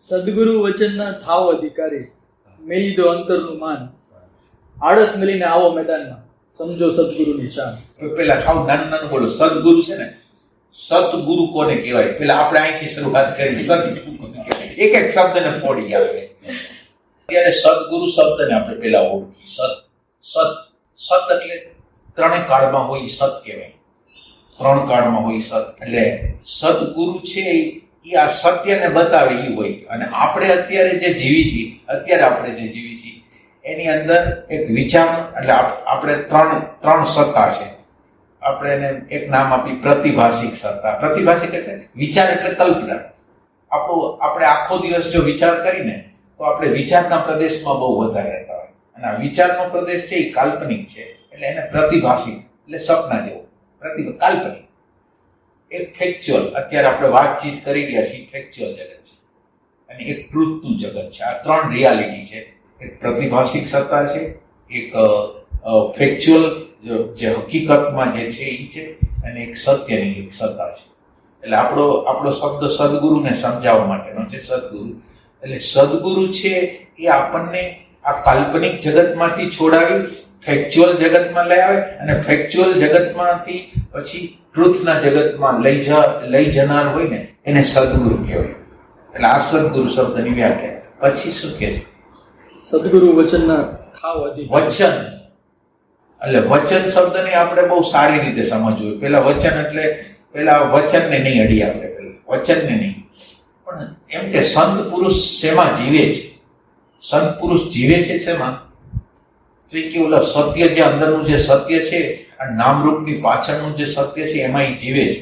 સદગુરુ વચનના થાવ અધિકારી, મેલી દો અંતરનું માન, આળસ મેલીને આવો મેદાનમાં, સમજો સદગુરુની શાન. પેલા થાવ નાનું નાનું બોલો. સદગુરુ છે ને, સદગુરુ કોને કહેવાય? પેલા આપણે અહીંથી શરૂઆત કરી. સદગુરુ કોને કહેવાય? એક એક શબ્દને ફોડી આવે. ત્યારે સદગુરુ શબ્દને આપણે પેલા ઓળખી. સત એટલે ત્રણે કાળમાં હોય સત કહેવાય. ત્રણ કાળમાં હોય સત. એટલે સદગુરુ છે એ આ સત્યને બતાવે એ હોય. અને આપણે અત્યારે જે જીવી છીએ એની અંદર એક વિચાર, એટલે આપણે ત્રણ સત્તા છે. આપણે એને એક નામ આપી પ્રતિભાષિક સત્તા. પ્રતિભાષિક એટલે વિચાર એટલે કલ્પના. આપણે આખો દિવસ જો વિચાર કરીને તો આપણે વિચારના પ્રદેશમાં બહુ વધારે રહેતા હોય. અને આ વિચારનો પ્રદેશ છે એ કાલ્પનિક છે. એટલે એને પ્રતિભાષિક એટલે સપના જેવું. કાલ્પનિક. એક ફેક્ચ્યુઅલ, અત્યારે આપણે વાતચીત કરી રહ્યા છીએ, ફેક્ચ્યુઅલ જગત છે. અને એક ટ્રુથનું જગત છે. આ ત્રણ રિયાલિટી છે. એક પ્રતિભાષિક સત્તા છે, એક ફેક્ચ્યુઅલ જે હકીકતમાં જે છે એ છે, અને એક સત્યની એક સત્તા છે. એટલે આપણો શબ્દ સદગુરુને સમજાવવા માટેનો છે. સદગુરુ એટલે સદગુરુ છે એ આપણને આ કાલ્પનિક જગતમાંથી છોડાવી ફેક્ચ્યુઅલ જગતમાં લઈ આવે, અને ફેક્ચ્યુઅલ જગતમાંથી પછી ટ્રુથના જગતમાં લઈ જનાર હોય ને એને સદગુરુ કહેવાય. એટલે આ સદગુરુ શબ્દની વ્યાખ્યા. પછી શું કહે છે? સદગુરુ વચનના થાવ અધિકારી. વચન એટલે વચન શબ્દને આપણે બહુ સારી રીતે સમજવું. પેલા વચન એટલે પેલા વચનને નહીં અડી આપણે, પેલા વચનને નહીં. પણ એમ કે સંત પુરુષ શેમાં જીવે છે? સંત પુરુષ જીવે છે શેમાં? તો એ કે ઓલા સત્ય જે અંદરનું જે સત્ય છે, આ નામરૂપની પાછળનું જે સત્ય છે એમાં એ જીવે છે.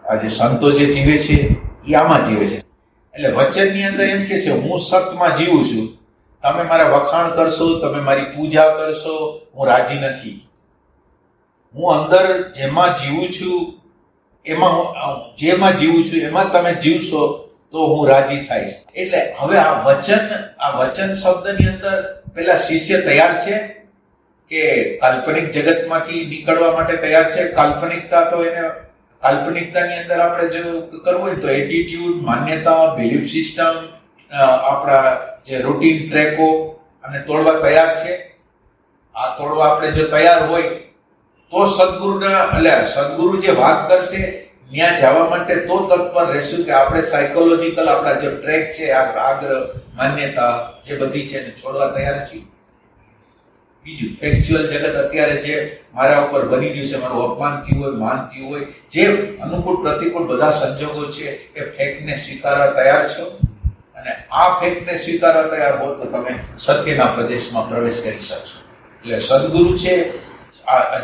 આ જે સંતો જે જીવે છે એ આમાં જીવે છે. એટલે વચનની અંદર એમ કે છે હું સતમાં જીવું છું, તમે મારા વખાણ કરશો, તમે મારી પૂજા કરશો, હું રાજી નથી. હું અંદર જેમાં જીવું છું એમાં તમે જીવશો તો હું રાજી થઈશ. એટલે હવે આ વચન શબ્દની અંદર પેલા શિષ્ય તૈયાર છે કે કાલ્પનિક જગતમાંથી નીકળવા માટે તૈયાર છે. કાલ્પનિકતાની અંદર આપણે જો કરવું હોય તો એટીટ્યુડ, માન્યતા, બિલીફ સિસ્ટમ, આપણા જે રૂટીન ટ્રેકો અને તોડવા તૈયાર છે. આ તોડવા આપણે જો તૈયાર હોય તો સદગુરુ જે વાત કરશે ત્યાં જવા માટે તો તત્પર રહેશું કે આપણે સાયકોલોજીકલ આપણા જે ટ્રેક છે, આગ્રહ, માન્યતા જે બધી છે ને છોડવા તૈયાર છીએ. બીજું ફેક્ચ્યુઅલ જગત અત્યારે જે મારા ઉપર બની રહ્યું છે, મારું અપમાન થયું હોય, માન થયું હોય, જે અનુકૂળ પ્રતિકૂળ બધા સંજોગો છે એ ફેકને સ્વીકારવા તૈયાર છો. અને આ ફેકને સ્વીકારવા તૈયાર હો તો તમે સત્યના પ્રદેશમાં પ્રવેશ કરી શકશો. એટલે સદગુરુ છે,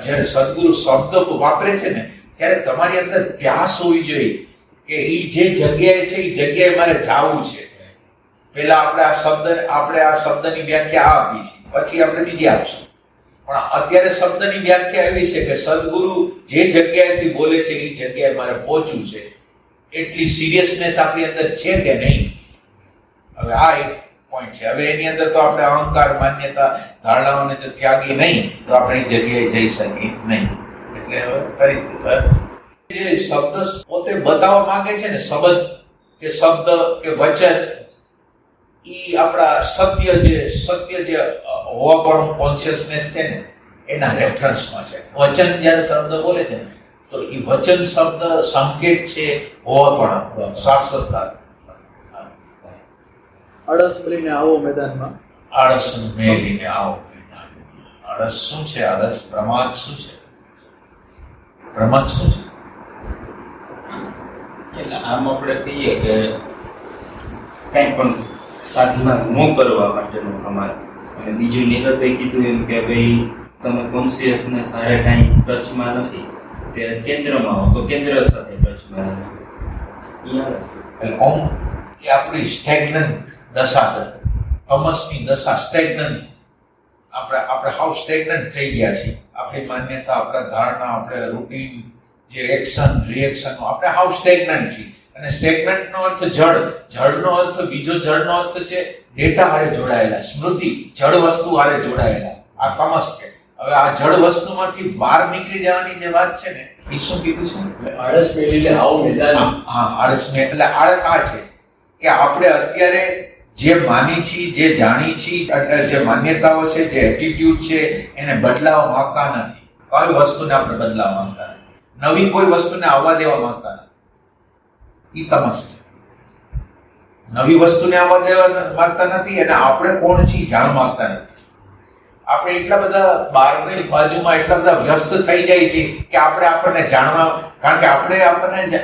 જ્યારે સદગુરુ શબ્દ વાપરે છે ને ત્યારે તમારી અંદર પ્યાસ હોવી જોઈએ કે એ જે જગ્યાએ છે એ જગ્યાએ મારે જવું છે. પેલા આપણે આ શબ્દની વ્યાખ્યા આપી છે, પછી આપણે બીજી આપશું. પણ અત્યારે શબ્દની વ્યાખ્યા એવી છે કે સદગુરુ જે જગ્યાએથી બોલે છે એ જગ્યાએ મારે પહોંચવું છે. એટલી સિરિયસનેસ આપણી અંદર છે કે નહીં? હવે આ એક પોઈન્ટ છે. હવે એની અંદર તો આપણે અહંકાર, માન્યતા, ધારણાઓને જો ત્યાગી નહીં તો આપણે એ જગ્યાએ જઈ શકીએ નહીં. એટલે હવે ફરીથી જે શબ્દ પોતે બતાવવા માંગે છે ને, શબ્દ કે વચન, ઈ આપણા સત્ય જે હોવા પણ કોન્શિયસનેસ છે ને એના રેફરન્સમાં છે. વચન જ્યારે શબ્દ બોલે છે ને તો એ વચન શબ્દ સંકેત છે હોવા પણ શાશ્વતતા. આળસ મેલીને આવો મેદાનમાં. આળસ મેલીને આવો મેદાનમાં. આળસ શું છે? આળસ પ્રમાદ શું છે? પ્રમાદ શું છે? એટલે આમ આપણે કહીએ કે કંઈ પણ સાધના ન કરવા માટેનું પ્રમાદ. અને બીજું નિરતે કીધું એમ કે ભાઈ તમે કોન્શિયસનેસ સાથે કાંઈ ટચમાં નથી, કે કેન્દ્રમાં હો તો કેન્દ્ર સાથે ટચમાં નથી. એટલે એ આપણી સ્ટેગ્નન્ટ દશા, તમસની દશા, સ્ટેગ્નન્ટ. આપણે હાવ સ્ટેગ્નન્ટ થઈ ગયા છીએ. આપણી માન્યતા, આપણા ધારણા, આપણે રૂટીન, જે એક્શન રિએક્શન, આપણે હાવ સ્ટેગ્નન્ટ છીએ. અને સ્ટેગ્નન્ટ નો અર્થ જળનો અર્થ, બીજો જળનો અર્થ છે ડેટા હારે જોડાયેલા, સ્મૃતિ, જળ વસ્તુ હારે જોડાયેલા. આ તમસ છે. હવે આ જળ વસ્તુમાંથી બહાર નીકળી જવાની જે વાત છે ને એ શું કીધું છે? આળસ મેલીને આવો મેદાન. હા, આળસ એટલે આળસ આ છે કે આપણે અત્યારે જે માની છીએ, જે જાણી છીએ, જે માન્યતાઓ છે, જે એટીટ્યુડ છે એને બદલાવવા માંગતા નથી. કોઈ વસ્તુને આપણે બદલાવવા માંગતા નથી. નવી કોઈ વસ્તુને આવવા દેવા માંગતા નથી. ઈ તમસ છે. નવી વસ્તુને આવવા દેવા માંગતા નથી અને આપણે કોણ છીએ જાણવા માંગતા નથી. આપણે એટલા બધા બહારની બાજુમાં એટલા બધા વ્યસ્ત થઈ જાય છે કે આપણને જાણવા, કારણ કે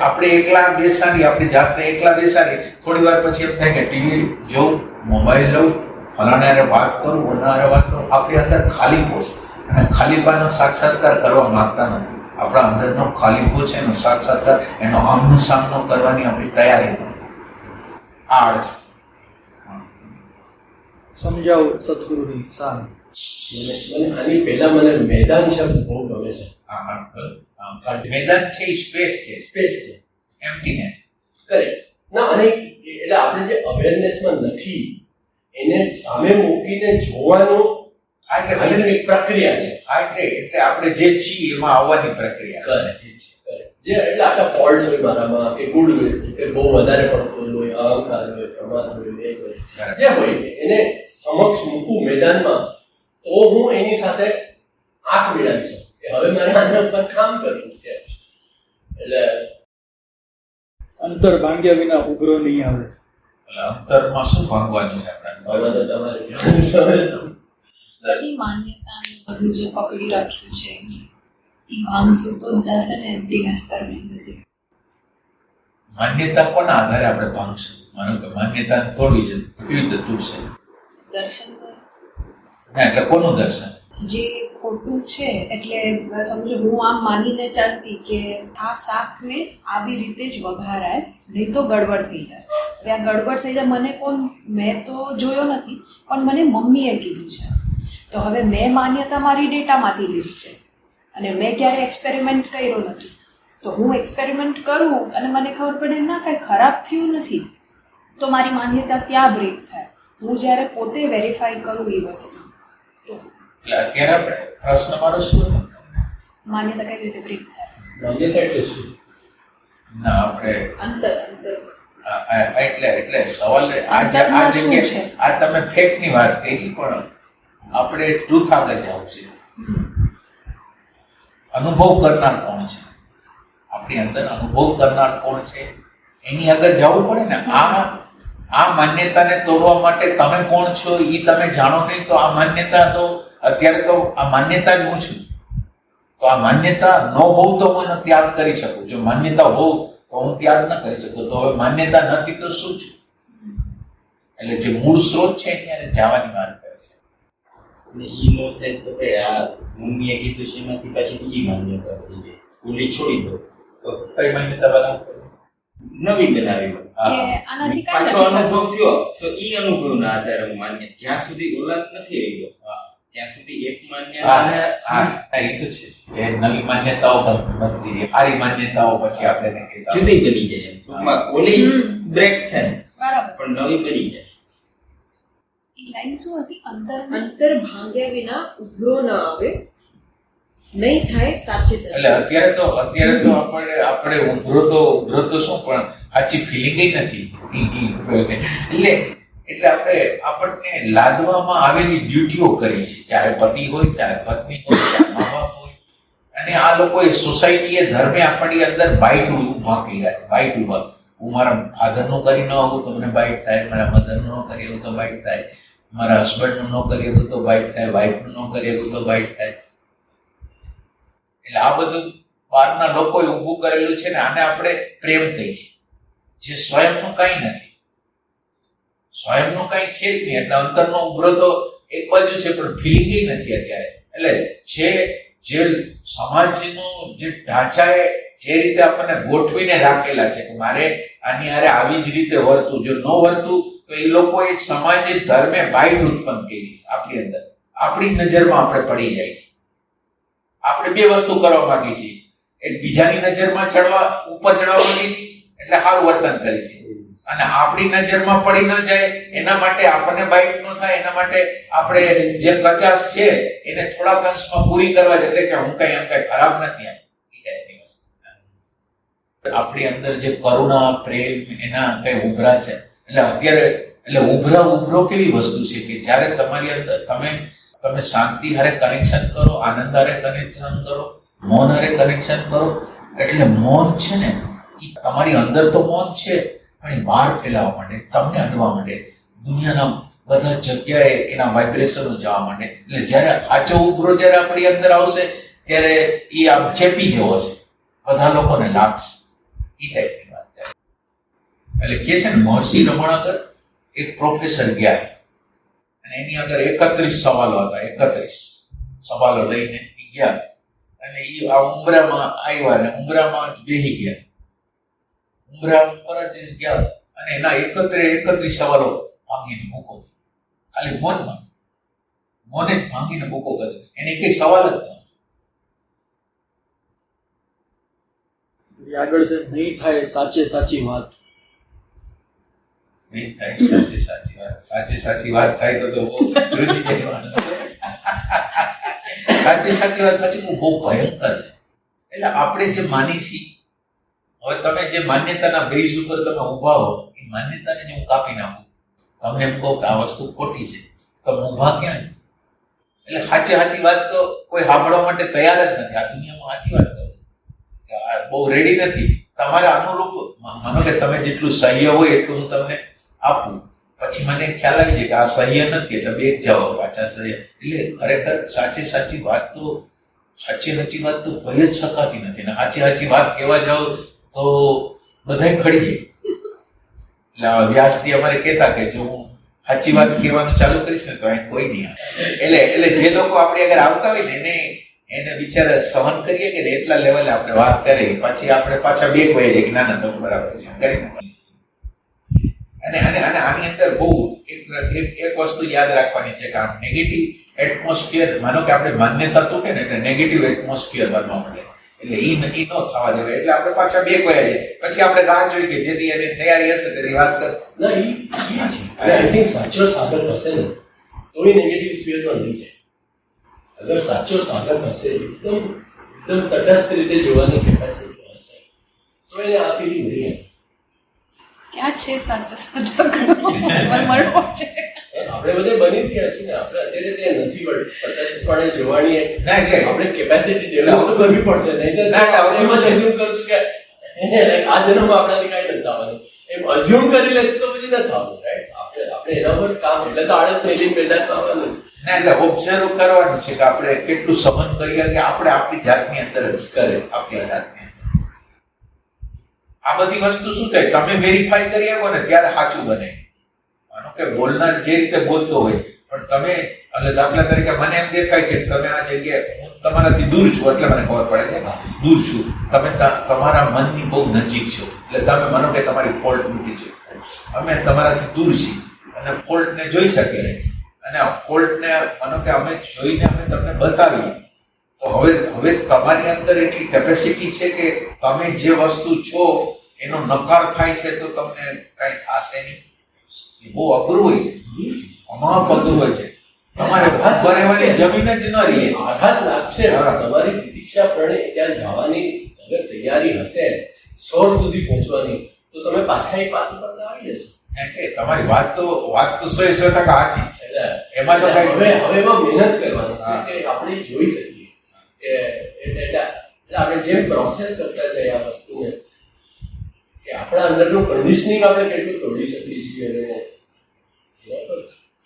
આપણે એકલા બેસાડી, આપણી જાતને એકલા બેસાડી થોડી વાર પછી એમ થાય કે ટીવી જોઉં, મોબાઈલ લઉં, ફલાણા હારે વાત કરું, ઓના હારે વાત કરું. આપણી અંદર ખાલીપો છે અને ખાલીપાનો સાક્ષાત્કાર કરવા માંગતા નથી. આપણા અંદરનો ખાલીપો છે એનો સાક્ષાત્કાર, એનો આમનો સામનો કરવાની આપણી તૈયારી નથી. આ આળસ. સમજાવો સદગુરુની શાન. મને આની પહેલા મને મેદાન શબ્દ બહુ ગમે છે. મેદાન છે એ સ્પેસ છે, સ્પેસ છે, એમ્પ્ટીનેસ. કરેક્ટ ના. અને એટલે આપણે જે અવેરનેસમાં નથી એને સામે મૂકીને જોવાનું એક પ્રક્રિયા છે. એટલે આપણે જે છીએ એમાં આવવાની પ્રક્રિયા છે. જે એટલે આખા ફોલ્ટ હોય મારામાં, કે ગુડ હોય, કે બહુ વધારે પડતો હોય, અહંકાર હોય, પ્રમાદ હોય, વેગ હોય, જે હોય એને સમક્ષ મૂકું મેદાનમાં તો હું એની સાથે આંખ મિલાવી શકું કે હવે મારે આના ઉપર કામ કરવું છે. એટલે અંતર ભાંગ્યા વિના ઉભરો નહીં આવે. એટલે અંતરમાં શું ભાંગવાનું છે આપણે? હવે તો તમારે બધી માન્યતા બધું જે પકડી રાખ્યું છે એ ભાંગશું તો જશે ને એમ્પ્ટીનેસ તરફ. માન્યતા કોના આધારે આપણે ભાંગશું? માનો કે માન્યતા તોડવી છે, કેવી રીતે તૂટશે? દર્શન કરો. ના, એટલે કોનું દર્શન? જે ખોટું છે એટલે સમજો હું આમ માનીને ચાલતી કે આ શાકને આવી રીતે જ વઘારાય, નહીં તો ગડબડ થઈ જાય. હવે આ ગડબડ થઈ જાય મને કોણ, મેં તો જોયો નથી પણ મને મમ્મીએ કીધું છે. તો હવે મેં માન્યતા મારી ડેટામાંથી લીધી છે અને મેં ક્યારે એક્સપેરિમેન્ટ કર્યો નથી. તો હું એક્સપેરિમેન્ટ કરું અને મને ખબર પડે ના કાંઈ ખરાબ થયું નથી, તો મારી માન્યતા ત્યાં બ્રેક થાય. હું જ્યારે પોતે વેરીફાઈ કરું એ વસ્તુ, તો એટલે અત્યારે આપણે પ્રશ્ન મારો શું હતો? માન્યતા કેવી રીતે બ્રેક થાય? માન્યતા એટલે શું? ના આપણે અંતર એટલે સવાલ આ અંતરમાં શું જગ્યાએ છે? આ તમે ફેક ની વાત કરી, પણ આપણે ટ્રુથ આગળ જવું છે. અનુભવ કરનાર કોણ છે? આપણી અંદર અનુભવ કરનાર કોણ છે એની આગળ જવું પડે ને. આ માન્યતાને તોડવા માટે તમે કોણ છો એ તમે જાણો નહીં, તો આ માન્યતા તો અત્યારે તો આ માન્યતા જ હું છું. તો આ માન્યતા ન હોવ તો હું એનો ત્યાગ કરી શકું. જો માન્યતા હોવ તો હું ત્યાગ ન કરી શકું. તો હવે માન્યતા નથી તો શું છું? એટલે જે મૂળ સ્ત્રોત છે ત્યારે જવાની વાત કરે છે. અને ઈ નો થાય તો કે આ મમ્મીએ કીધું છે એમાંથી પાછી બીજી માન્યતા થઈ જાય, ઓલી છોડી દો તો કઈ માન્યતા બનાવો? નવી બનાવી લો. કે આનાથી કાંઈ પાછો નથી અનુભવ થતું. થયો તો ઈ અનુભવના આધારે હું માન્ય, જ્યાં સુધી ઓલાદ નથી આવ્યો ત્યાં સુધી એક માન્યતા એ તો છે. એ નવી માન્યતાઓ બનતી, સારી માન્યતાઓ પછી આપણે એને કહેતા હોય. જુદી બની જાય. એમ ટૂંકમાં ઓલી બ્રેક થાય બરાબર. પણ નવી બની જાય. એ લાઈન શું હતી? અંતર ભાંગ્યા વિના ઉભરો ન આવે, નહીં થાય સાચી એટલે અત્યારે તો આપણે ઉભરો તો શું, પણ સાચી ફિલિંગ નથી. એટલે આપણને લાદવામાં આવેલી ડ્યુટીઓ કરી છે, ચાહે પતિ હોય, ચાહે પત્ની હોય, ચાહે મા બાપ હોય. અને આ લોકોએ સોસાયટીએ ધર્મે આપણી અંદર બાઇટ ઉભા કર્યા છે. બાઇટ ઉભા, હું મારા ફાધરનું કરી ન આવું તો મને બાઇટ થાય, મારા મધરનું ન કરી આવું તો બાઇટ થાય, મારા હસબન્ડનું ન કરી આવું તો બાઇટ થાય, વાઇફનું ન કરી આવું તો બાઇટ થાય. એટલે આ બધું બહારના લોકોએ ઊભું કરેલું છે ને આને આપણે પ્રેમ કહીશું, જે સ્વયંનું કંઈ નથી. સ્વયંનું કંઈ છે જ નહીં. એટલે અંતરનો ઉભરો તો એક બાજુ છે પણ ફિલિંગ નથી અત્યારે. એટલે જે સમાજનો જે ઢાંચાએ જે રીતે આપણને ગોઠવીને રાખેલા છે કે મારે આની હારે આવી જ રીતે વર્તું, જો ન વર્તું તો એ લોકોએ સમાજે ધર્મે બાઇટ ઉત્પન્ન કરી છે આપણી અંદર. આપણી નજરમાં આપણે પડી જાય છે. આપણે બે વસ્તુ કરવા માંગીએ છીએ, એક બીજાની નજરમાં ઉપર ચડવા માંગીએ છીએ એટલે સારું વર્તન કરે છે, અને આપણી નજરમાં પડી ન જાય એના માટે આપણને બાઇટ ન થાય એના માટે આપણે જે કચાશ છે એને થોડાક અંશમાં પૂરી કરવા એટલે કે હું કઈ ખરાબ નથી એમ. આપણી અંદર જે કરુણા, પ્રેમ એના કઈ ઉભરા છે. એટલે અત્યારે ઉભરો કેવી વસ્તુ છે કે જ્યારે તમારી અંદર તમે શાંતિ હારે કનેક્શન કરો, આનંદ હારે કનેક્શન કરો, મૌન હારે કનેક્શન કરો, એટલે મૌન છે ને એ તમારી અંદર તો મૌન છે પણ એ બહાર ફેલાવા માંડે, તમને અડવા માંડે, દુનિયાના બધા જગ્યાએ એના વાઇબ્રેશનો જવા માંડે. એટલે જ્યારે સાચો ઉભરો જ્યારે આપણી અંદર આવશે ત્યારે એ આમ ચેપી જેવો હશે, બધા લોકોને લાગશે. એ ટાઈપની વાત થાય. એટલે કે છે ને મહર્ષિ રમણ આગળ એક પ્રોફેસર ગયા અને એની આગળ 31 સવાલો હતા. 31 સવાલો લઈને ગયા અને એ આ ઉંબરામાં આવ્યા અને ઉંબરામાં બેસી ગયા. ઉંબરા ઉપર જ ગયા અને એના 31 સવાલો ભાંગીને મૂકો થયો. ખાલી મોને જ ભાંગીને મૂકો કર્યો. એને કઈ સવાલ જ ન. આગળ છે નહીં થાય સાચી વાત. નહીં થાય સાચી વાત થાય તો બહુ ધ્રુજી જાય માણસ. સાચી વાત પછી બહુ ભયંકર છે. એટલે આપણે જે માની છીએ, હવે તમે જે માન્યતાના બેઝ ઉપર તમે ઉભા હો એ માન્યતાને હું કાપી નાખું, તમને એમ કહું કે આ વસ્તુ ખોટી છે, તમે ઉભા ક્યાં? એટલે સાચી વાત તો કોઈ સાંભળવા માટે તૈયાર જ નથી. આ દુનિયામાં સાચી વાત કરો બહુ રેડી નથી. તમારે અનુરૂપ માનો કે તમે જેટલું સહ્ય હોય એટલું હું તમને આપું, પછી મને ખ્યાલ આવી જાય કે આ સહ્ય નથી એટલે બેગ જાઓ પાછા સહ્ય. એટલે ખરેખર સાચી વાત તો કહી જ શકાતી નથી ને સાચી વાત કહેવા જાઓ તો બધાય ખડી જાય. એટલે વ્યાસજી અમારે કહેતા કે જો હું સાચી વાત કહેવાનું ચાલુ કરીશ ને તો અહીં કોઈ નહીં આવે. એટલે જે લોકો આપણી આગળ આવતા હોય ને એને બિચારા સહન કરીએ કે એટલા લેવલે આપણે વાત કરીએ, પછી આપણે પાછા બે કહીએ છીએ કે ના ના તમે બરાબર છે કરીને. અને આની અંદર બહુ એક વસ્તુ યાદ રાખવાની છે કે આમ નેગેટિવ એટમોસ્ફિયર, માનો કે આપણે માન્યતા તૂટે ને એટલે નેગેટિવ એટમોસ્ફિયર બનવા મળે, એટલે એ ન થવા દેવાય. એટલે આપણે પાછા બે કહીએ છીએ, પછી આપણે રાહ જોઈએ કે જેથી એની તૈયારી હશે તેની વાત કરશે. ના આઈ થિંક સાચો સાધક હશે ને તો એ નેગેટિવ સ્પીડમાં નહીં જાય. અગર સાચો સાધક હશે, એકદમ તટસ્થ રીતે જોવાની કેપેસિટી હશે તો એને આ ફીલિંગ નહીં આવે. ક્યાં છે સાચો સાધક મળવો છે? આપણે બધે બની ગયા છીએ ને, આપણે અત્યારે ત્યાં નથી તટસ્થપણે જોવાની ના, એટલે આપણે કેપેસિટી ડેવલપ કરવી પડશે. નહીં ના, આપણે એમ જ assume કરશું કે આ જન્મમાં આપણાથી કાંઈ નથી થવાનું, એમ અઝ્યુમ કરી લેશે તો પછી નથી થવાનું. રાઈટ? આપણે એના પર કામ, એટલે તો આળસ ફેલિંગ મેદાનમાં આવવાનું છે. ના, એટલે ઓબ્ઝર્વ કરવાનું છે કે આપણે કેટલું સહન કરીએ કે આપણે આપણી જાતની અંદર જ કરે આપણી જાતની અંદર. આ બધી વસ્તુ શું થાય, તમે વેરીફાઈ કરી આવો ને ત્યારે સાચું બને. માનો કે બોલનાર જે રીતે બોલતો હોય, પણ તમે એટલે દાખલા તરીકે મને એમ દેખાય છે કે તમે આ જગ્યાએ હું તમારાથી દૂર છું એટલે મને ખબર પડે છે દૂર છું, તમે તમારા મનની બહુ નજીક છો એટલે તમે માનો કે તમારી ફોલ્ટ નથી જોઈ. અમે તમારાથી દૂર છીએ અને ફોલ્ટને જોઈ શકીએ, અને આ ફોલ્ટને માનો કે અમે જોઈને અમે તમને બતાવીએ, તો હવે તમારી અંદર એટલી કેપેસિટી છે કે તમે જે વસ્તુ છો એનો નકાર થાય છે તો તમને કઈ થશે નહીં. એ બહુ અઘરું હોય છે, અમાપ અઘરું હોય છે. તમારે ભરેવાની જમીન જ ન રહે. આઘાત લાગશે, તમારી પ્રતીક્ષા પ્રણે ત્યાં જવાની અગર તૈયારી હશે સોર સુધી પહોંચવાની, તો તમે પાછા એ પાત્ર પર આવી જશો. તમારી વાત તો 100% સાચી છે. એમાં તો હવે એમાં મહેનત કરવાની છે કે આપણે જોઈ શકીએ કે એટલે આપણે જેમ પ્રોસેસ કરતા જઈએ આ વસ્તુને, કે આપણા અંદરનું કન્ડિશનિંગ આપણે કેટલું તોડી શકીએ છીએ અને એના પર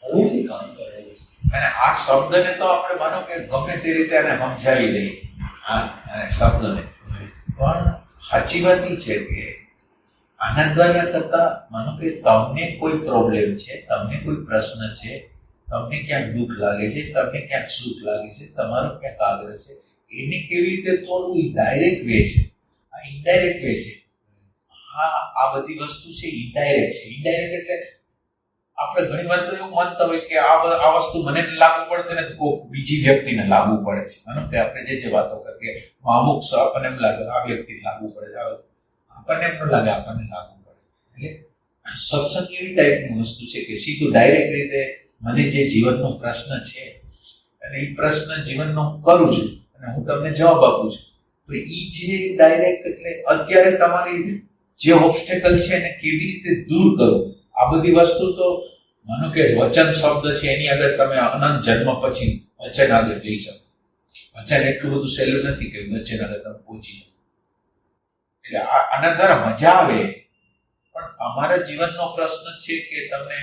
ઘણું બધું કામ કરવાનું છે. અને આ શબ્દને તો આપણે માનો કે ગમે તે રીતે એને સમજાવી દઈએ, આ શબ્દને, પણ સાચી વાત એ છે કે આના દ્વારા કરતા માનો કે તમને કોઈ પ્રોબ્લેમ છે, તમને કોઈ પ્રશ્ન છે, તમને ક્યાંક દુઃખ લાગે છે, તમને ક્યાંક સુખ લાગે છે, તમારો ક્યાંક આગ્રહ છે, એને કેવી રીતે તોડવું એ ડાયરેક્ટ વે છે. આ ઇનડાયરેક્ટ વે છે. આ બધી વસ્તુ છે ઇનડાયરેક્ટ છે. ઇનડાયરેક્ટ એટલે આપણે ઘણી વાર તો એવું માનતા હોય કે આ વસ્તુ મને લાગુ પડતી નથી, કોઈ બીજી વ્યક્તિને લાગુ પડે છે. માનો કે આપણે જે વાતો કરીએ અમુક આપણને એમ લાગે આ વ્યક્તિને લાગુ પડે છે, આપણને એમ ન લાગે આપણને લાગુ પડે. એટલે સત્સંગ એવી ટાઈપની વસ્તુ છે કે સીધું ડાયરેક્ટ રીતે મને જે જીવનનો પ્રશ્ન છે અને એ પ્રશ્ન જીવનનો હું કરું છું અને હું તમને જવાબ આપું છું, તો એ જે ડાયરેક્ટ એટલે અત્યારે તમારી જે ઓબ્સ્ટેકલ છે એને કેવી રીતે દૂર કરવું, આ બધી વસ્તુ તો માનો કે વચન શબ્દ છે એની આગળ તમે અનંત જન્મ પછી વચન આગળ જઈ શકો. વચન એટલું બધું સહેલું નથી કે વચન આગળ તમે પહોંચી શકો. એટલે આના દ્વારા મજા આવે, પણ અમારા જીવનનો પ્રશ્ન છે કે તમને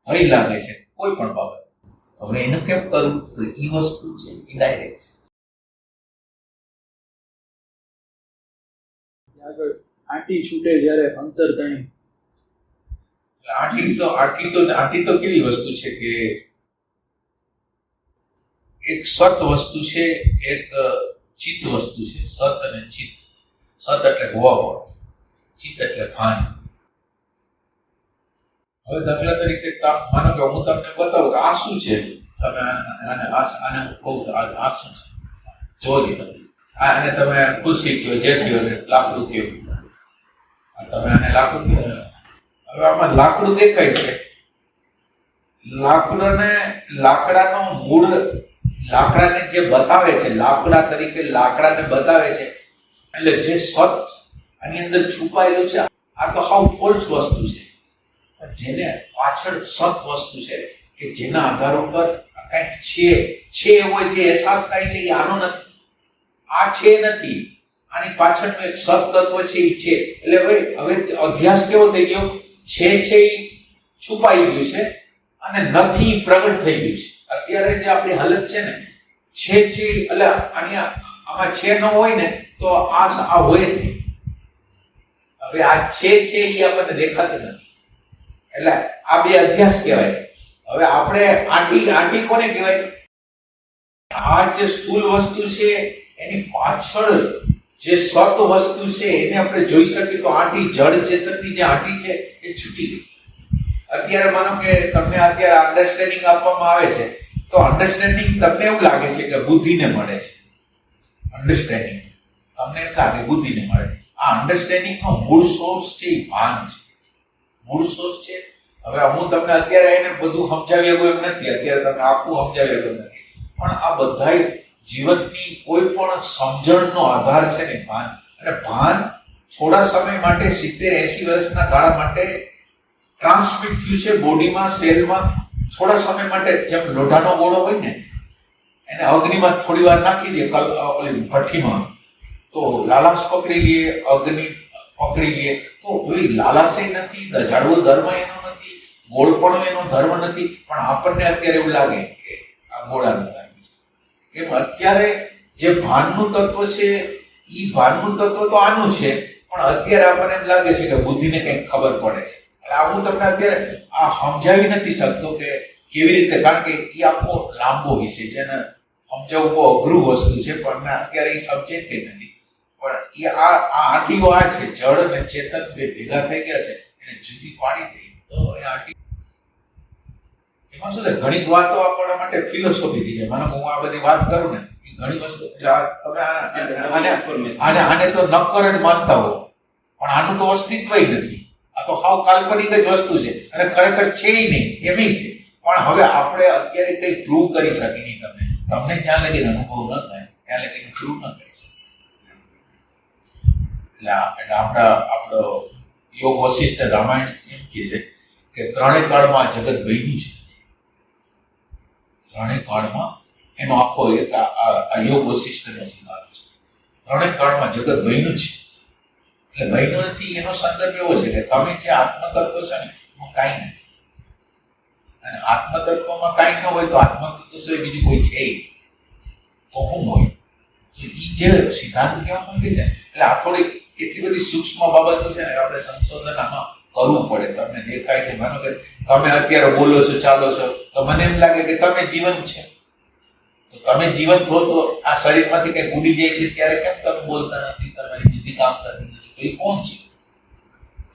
ભય લાગે છે કોઈ પણ બાબત, હવે એનું કેમ કરવું, તો એ વસ્તુ છે ઇનડાયરેક્ટ છે. આગળ આંટી છૂટે જ્યારે અંતર તણી, આટી તો કેવી વસ્તુ છે કે એક સત વસ્તુ છે, એક ચિત્ત વસ્તુ છે. સત અને ચિત્ત. સત એટલે હોવા વાળો, ચિત્ત એટલે ભાન. હવે દાખલા તરીકે માનો કે હું તમને બતાવું કે આ શું છે, તમે આને કહું આ શું છે જોજો, અને તમે ખુરશી કયો, જે કયો, લાકડું કયો, તમે આને લાકડું કયો. હવે આમાં લાકડું દેખાય છે, લાકડાનો મૂળ, લાકડાને જે બતાવે છે, લાકડા તરીકે લાકડાને બતાવે છે, એટલે જે સત આની અંદર છુપાયેલું છે આ તો હાવ ફોલ્સ વસ્તુ છે. જેને પાછળ સત વસ્તુ છે કે જેના આધાર ઉપર કંઈક છે એવો જે અહેસાસ થાય છે એ આનો નથી, આ છે નથી, આની પાછળનું એક સત તત્વ છે એ છે. એટલે હવે અધ્યાસ કેવો થઈ ગયો, છે એ છુપાઈ ગયું છે અને નથી પ્રગટ થઈ ગયું છે. અત્યારે જે આપણી હાલત છે ને, છે એટલે આમાં છે ન હોય ને તો આ હોય જ નહીં. હવે આ છે એ આપણને દેખાતું નથી, એટલે આ બે અધ્યાસ કહેવાય. હવે આપણે આંટી કોને કહેવાય? આ જે સ્થૂળ વસ્તુ છે એની પાછળ જે સત વસ્તુ છે એને આપણે જોઈ શકીએ તો આંટી જડ ચેતનની જે આંટી છે એ છૂટી ગઈ. અત્યારે માનો કે તમને અત્યારે અન્ડરસ્ટેન્ડિંગ આપવામાં આવે છે તો અન્ડરસ્ટેન્ડિંગ તમને એવું લાગે છે કે બુદ્ધિને મળે છે. અન્ડરસ્ટેન્ડિંગ તમને એમ લાગે બુદ્ધિને મળે. આ અન્ડરસ્ટેન્ડિંગ નો મૂળ સોર્સ છે એ ભાન છે. મૂળ સોર્સ છે. હવે હું તમને અત્યારે એને બધું સમજાવી શકું એમ નથી, અત્યારે તમને આખું સમજાવી શકું એમ નથી, પણ આ બધાય જીવનની કોઈ પણ સમજણનો આધાર છે ને ભાન. અને ભાન થોડા સમય માટે 70-80 વર્ષના ગાળા માટે ટ્રાન્સમિટ થયું છે બોડીમાં, સેલમાં. થોડા સમય માટે જેમ લોઢાનો ગોળો હોય ને એને અગ્નિમાં થોડી વાર નાખી દે ઓલી ભઠ્ઠીમાં તો લાલાશ પકડી લઈએ, અગ્નિ પકડી લઈએ તો એ લાલાશ નથી, ઝાડવો ધર્મ એનો નથી, ગોળપણો એનો ધર્મ નથી, પણ આપણને અત્યારે એવું લાગે કે આ ગોળાનું ધર્મ છે. એમ અત્યારે જે ભાનનું તત્વ છે એ ભાનનું તત્વ તો આનું છે, પણ અત્યારે આપણને એમ લાગે છે કે બુદ્ધિને કંઈક ખબર પડે છે. એટલે હું તમને અત્યારે આ સમજાવી નથી શકતો કે કેવી રીતે, કારણ કે એ આખો લાંબો વિષય છે ને સમજાવવું બહુ અઘરું વસ્તુ છે, પણ અત્યારે એ સમજે કે નથી. પણ એ આ આંટીઓ આ છે, જળ અને ચેતન બે ભેગા થઈ ગયા છે, એને જુદી પાડી દઈ તો એ આંટી. એમાં શું છે, ઘણી વાતો આપણા માટે ફિલોસોફી થઈ જાય. મને હું આ બધી વાત કરું ને એ ઘણી વસ્તુ તમે આને તો નક્કર જ માનતા હો, પણ આનું તો અસ્તિત્વ નથી. આ તો હાવ કાલ્પનિક જ વસ્તુ છે અને ખરેખર છે નહીં એમ છે. પણ હવે આપણે અત્યારે કઈ પ્રૂવ કરી શકીએ નહીં. તમને જ્યાં લગી અનુભવ ન થાય ત્યાં લગી પ્રૂવ ન કરી શકે. એટલે આપણો યોગ વશિષ્ઠ રામાયણ એમ કહે છે કે ત્રણેય કાળમાં જગત બન્યું છે. ત્રણેય કાળમાં એનો આખો એક આ યોગ વશિષ્ઠનો સિદ્ધાંત છે. ત્રણેય કાળમાં જગત બન્યું છે. એટલે બન્યું નથી એનો સંદર્ભ એવો છે કે તમે જે આત્મતત્વ છે ને એમાં કાંઈ નથી. અને આત્મતત્વમાં કાંઈ ન હોય તો આત્મતત્વ સિવાય બીજું કોઈ છે તો શું હોય? એ જે સિદ્ધાંત કહેવા માંગે છે. એટલે આ થોડીક એટલી બધી સૂક્ષ્મ બાબતો છે ને આપણે સંશોધન આમાં કરવું પડે. તમને દેખાય છે, માનો કે તમે અત્યારે બોલો છો, ચાલો છો, તો મને એમ લાગે કે તમે જીવંત છે. તો તમે જીવંત હો તો આ શરીરમાંથી કંઈક ઉડી જાય છે ત્યારે કેમ તમે બોલતા નથી, તમારી બુદ્ધિ કામ કરતી નથી, તો એ કોણ છે?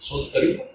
શોધ કર્યું.